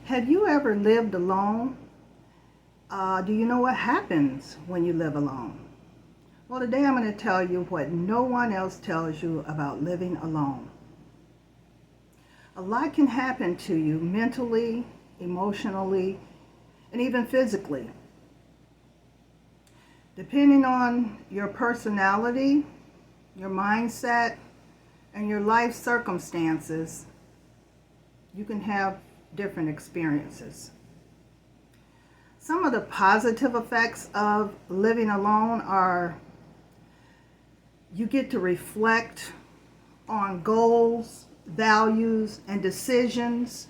Have you ever lived alone? Do you know what happens when you live alone? Well, today I'm going to tell you what no one else tells you about living alone. A lot can happen to you mentally, emotionally, and even physically. Depending on your personality, your mindset, and your life circumstances, you can have different experiences. Some of the positive effects of living alone are you get to reflect on goals, values, and decisions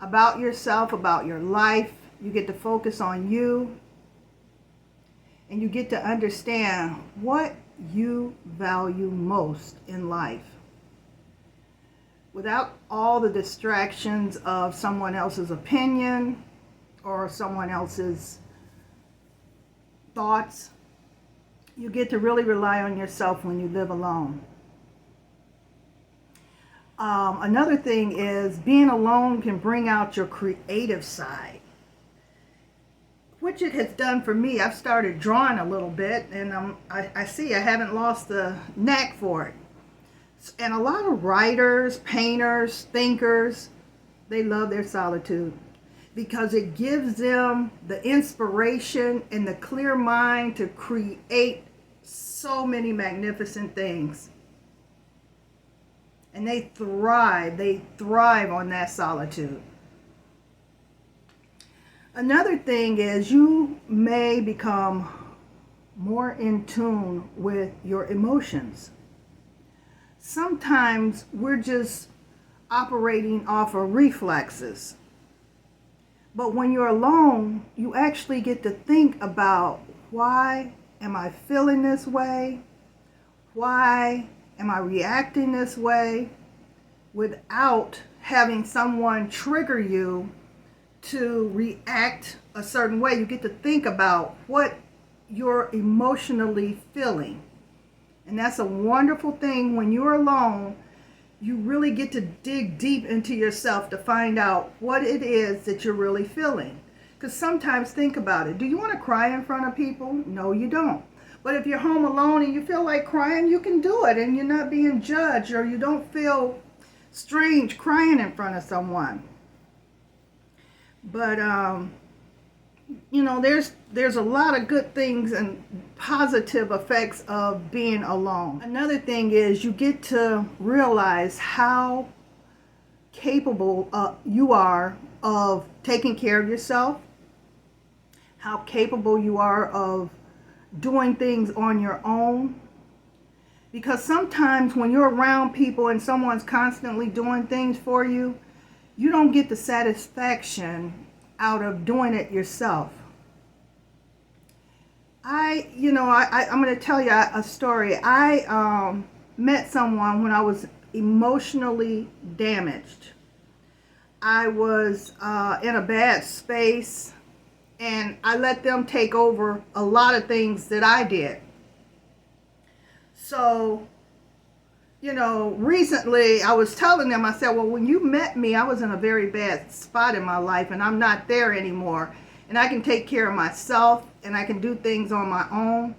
about yourself, about your life. You get to focus on you, and you get to understand what you value most in life without all the distractions of someone else's opinion or someone else's thoughts. You get to really rely on yourself when you live alone. Another thing is being alone can bring out your creative side, which it has done for me. I've started drawing a little bit, and I see I haven't lost the knack for it. And a lot of writers, painters, thinkers, they love their solitude because it gives them the inspiration and the clear mind to create so many magnificent things. And they thrive on that solitude. Another thing is you may become more in tune with your emotions. Sometimes we're just operating off of reflexes. But when you're alone, you actually get to think about, why am I feeling this way? Why am I reacting this way? Without having someone trigger you to react a certain way. You get to think about what you're emotionally feeling. And that's a wonderful thing. When you're alone, you really get to dig deep into yourself to find out what it is that you're really feeling. Because sometimes, think about it, do you want to cry in front of people? No, you don't. But if you're home alone and you feel like crying, you can do it, and you're not being judged, or you don't feel strange crying in front of someone. But there's a lot of good things and positive effects of being alone. Another thing is you get to realize how capable you are of taking care of yourself, how capable you are of doing things on your own. Because sometimes when you're around people and someone's constantly doing things for you, you don't get the satisfaction out of doing it yourself. I'm going to tell you a story. I met someone when I was emotionally damaged. I was in a bad space, and I let them take over a lot of things that I did. So, recently I was telling them, I said, well, when you met me, I was in a very bad spot in my life, and I'm not there anymore. And I can take care of myself, and I can do things on my own.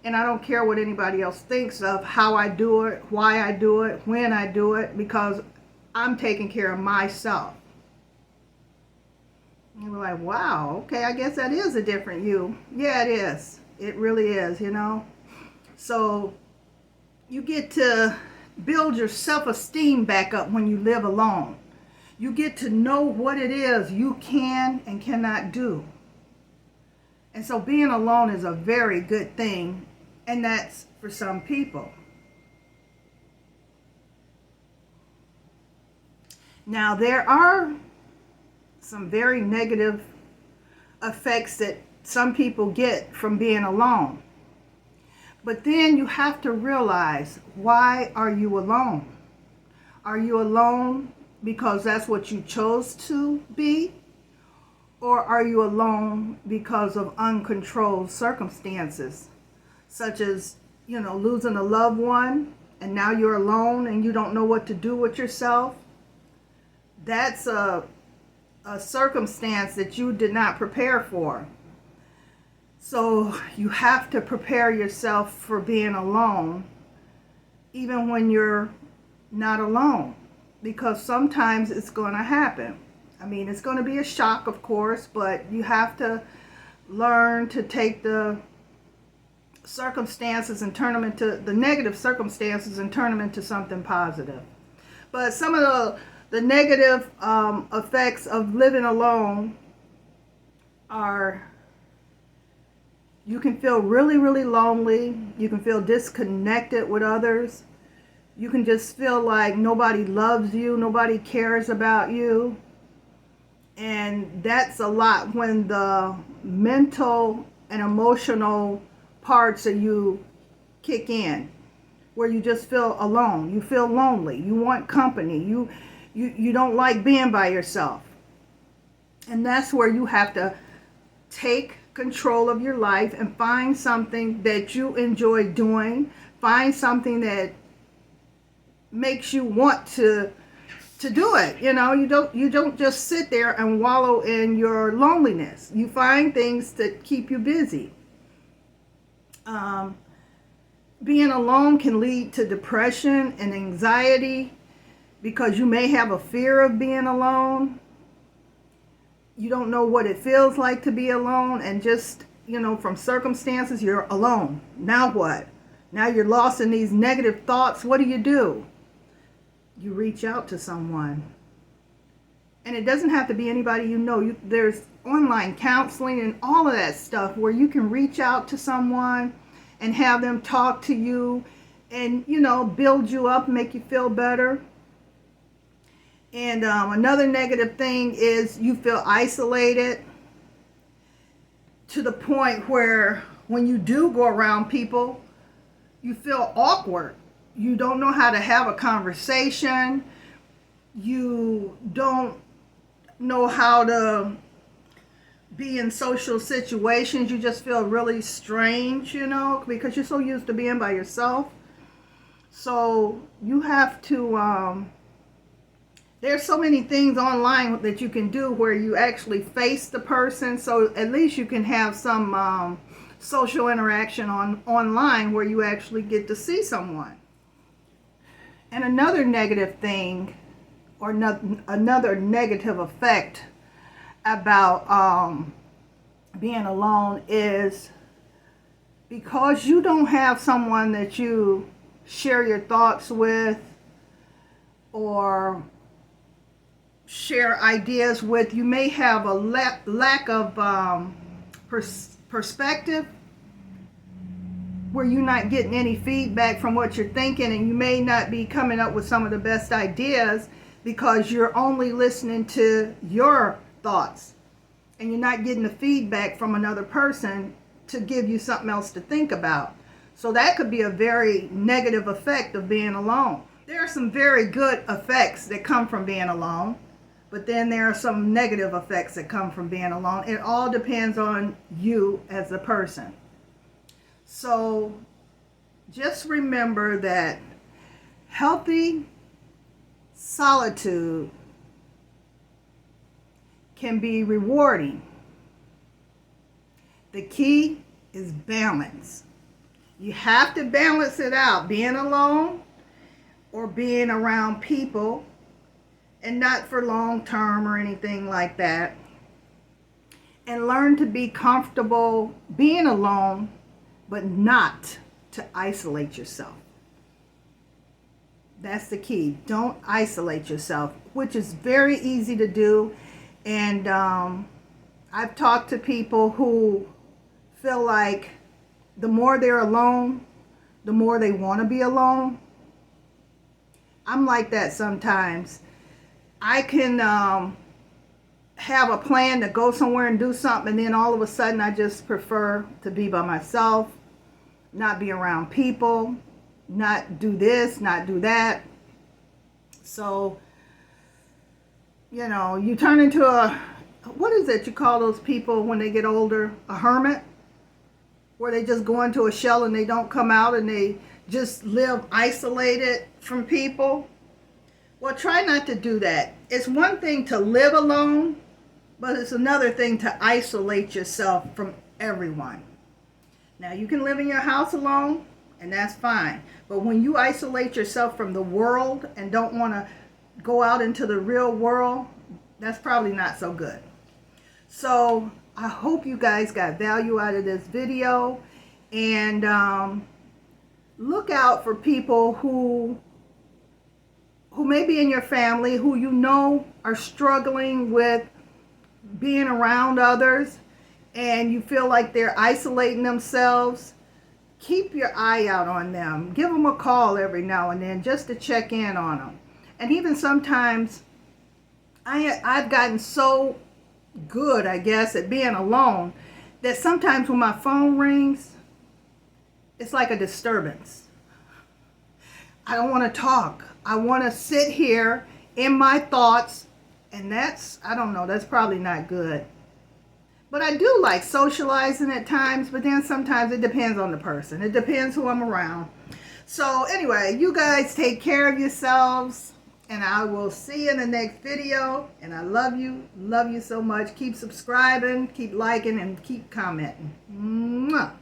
And I don't care what anybody else thinks of how I do it, why I do it, when I do it, because I'm taking care of myself. And they were like, wow, okay, I guess that is a different you. Yeah, it is. It really is, So you get to build your self-esteem back up when you live alone. You get to know what it is you can and cannot do. And so being alone is a very good thing, and that's for some people. Now, there are some very negative effects that some people get from being alone. But then you have to realize, why are you alone? Are you alone because that's what you chose to be? Or are you alone because of uncontrolled circumstances, such as, losing a loved one, and now you're alone and you don't know what to do with yourself? That's a a circumstance that you did not prepare for. So you have to prepare yourself for being alone, even when you're not alone, because sometimes it's going to happen. I mean, it's going to be a shock, of course, but you have to learn to take the circumstances and turn them into the negative circumstances and turn them into something positive. But some of the negative effects of living alone are, you can feel really, really lonely. You can feel disconnected with others. You can just feel like nobody loves you, nobody cares about you. And that's a lot when the mental and emotional parts of you kick in, where you just feel alone. You feel lonely. You want company. You don't like being by yourself. And that's where you have to take control of your life and find something that you enjoy doing. Find something that makes you want to do it. You know, you don't just sit there and wallow in your loneliness. You find things that keep you busy. Being alone can lead to depression and anxiety because you may have a fear of being alone. You don't know what it feels like to be alone, and just, you know, from circumstances, you're alone. Now what? Now you're lost in these negative thoughts. What do? You reach out to someone. And it doesn't have to be anybody you know. There's online counseling and all of that stuff where you can reach out to someone and have them talk to you and, you know, build you up, make you feel better. And another negative thing is you feel isolated to the point where when you do go around people, you feel awkward. You don't know how to have a conversation. You don't know how to be in social situations. You just feel really strange, you know, because you're so used to being by yourself. So you have to, there's so many things online that you can do where you actually face the person. So at least you can have some social interaction online where you actually get to see someone. And another negative thing, or another negative effect about being alone is because you don't have someone that you share your thoughts with or share ideas with. You may have a lack of perspective, where you're not getting any feedback from what you're thinking, and you may not be coming up with some of the best ideas because you're only listening to your thoughts and you're not getting the feedback from another person to give you something else to think about. So that could be a very negative effect of being alone. There are some very good effects that come from being alone, but then there are some negative effects that come from being alone. It all depends on you as a person. So just remember that healthy solitude can be rewarding. The key is balance. You have to balance it out, being alone or being around people, and not for long term or anything like that. And learn to be comfortable being alone, but not to isolate yourself. That's the key. Don't isolate yourself, which is very easy to do. And I've talked to people who feel like the more they're alone, the more they want to be alone. I'm like that sometimes. I can have a plan to go somewhere and do something, and then all of a sudden I just prefer to be by myself, not be around people, not do this, not do that. So, you know, you turn into what is it you call those people when they get older? A hermit? Where they just go into a shell and they don't come out and they just live isolated from people. Well, try not to do that. It's one thing to live alone, But it's another thing to isolate yourself from everyone. Now, you can live in your house alone, and that's fine. But when you isolate yourself from the world and don't want to go out into the real world, that's probably not so good. So I hope you guys got value out of this video, and look out for people who may be in your family, who you know are struggling with being around others, and you feel like they're isolating themselves. Keep your eye out on them. Give them a call every now and then just to check in on them. And even sometimes, I've gotten so good, I guess, at being alone that sometimes when my phone rings, it's like a disturbance. I don't want to talk. I want to sit here in my thoughts, and that's, I don't know, that's probably not good. But I do like socializing at times, but then sometimes it depends on the person. It depends who I'm around. So anyway, you guys take care of yourselves, and I will see you in the next video. And I love you so much. Keep subscribing, keep liking, and keep commenting. Mwah.